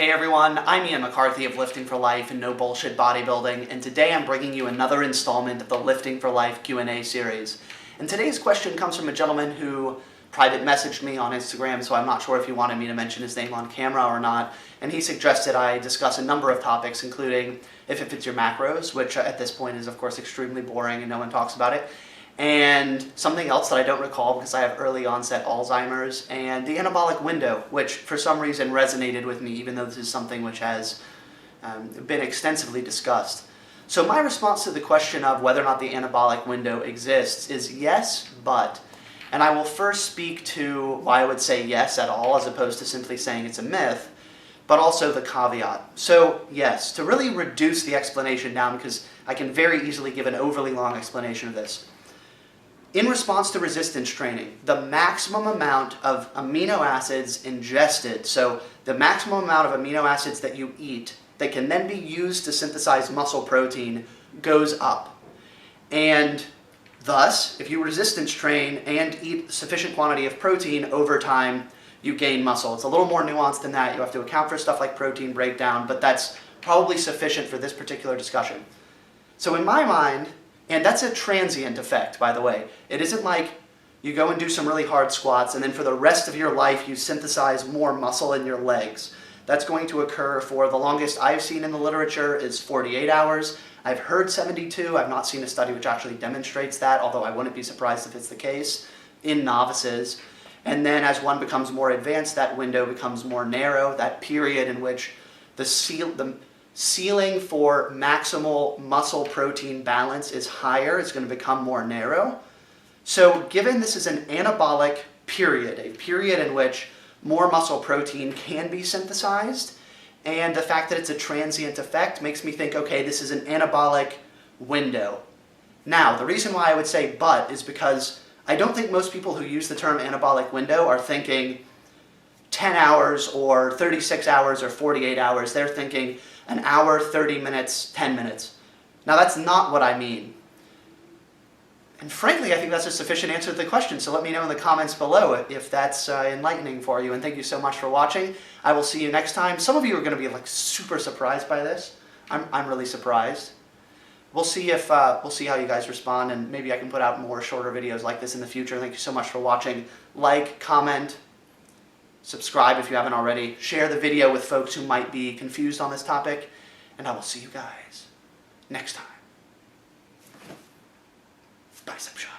Hey everyone, I'm Ian McCarthy of Lifting for Life and No Bullshit Bodybuilding, and today I'm bringing you another installment of the Lifting for Life Q&A series. And today's question comes from a gentleman who private messaged me on Instagram, so I'm not sure if he wanted me to mention his name on camera or not, and he suggested I discuss a number of topics, including if it fits your macros, which at this point is of course extremely boring and no one talks about it, and something else that I don't recall because I have early onset Alzheimer's, and the anabolic window, which for some reason resonated with me, even though this is something which has been extensively discussed. So my response to the question of whether or not the anabolic window exists is yes, but. And I will first speak to why I would say yes at all, as opposed to simply saying it's a myth, but also the caveat. So yes, to really reduce the explanation down, because I can very easily give an overly long explanation of this. In response to resistance training, the maximum amount of amino acids ingested, so the maximum amount of amino acids that you eat that can then be used to synthesize muscle protein, goes up. And thus, if you resistance train and eat sufficient quantity of protein over time, you gain muscle. It's a little more nuanced than that. You have to account for stuff like protein breakdown, but that's probably sufficient for this particular discussion. So in my mind, and that's a transient effect, by the way. It isn't like you go and do some really hard squats and then for the rest of your life you synthesize more muscle in your legs. That's going to occur for the longest I've seen in the literature is 48 hours. I've heard 72. I've not seen a study which actually demonstrates that, although I wouldn't be surprised if it's the case, in novices. And then as one becomes more advanced, that window becomes more narrow, that period in which the ceiling for maximal muscle protein balance is higher, it's going to become more narrow. So given this is an anabolic period, a period in which more muscle protein can be synthesized, and the fact that it's a transient effect makes me think, okay, this is an anabolic window. Now, the reason why I would say but is because I don't think most people who use the term anabolic window are thinking 10 hours or 36 hours or 48 hours. They're thinking an hour, 30 minutes, 10 minutes. Now that's not what I mean. And frankly, I think that's a sufficient answer to the question, so let me know in the comments below if that's enlightening for you, and thank you so much for watching. I will see you next time. Some of you are going to be like super surprised by this. I'm really surprised. We'll see how you guys respond, and maybe I can put out more shorter videos like this in the future. Thank you so much for watching. Like, comment, subscribe if you haven't already. Share the video with folks who might be confused on this topic, and I will see you guys next time. Bicep shot.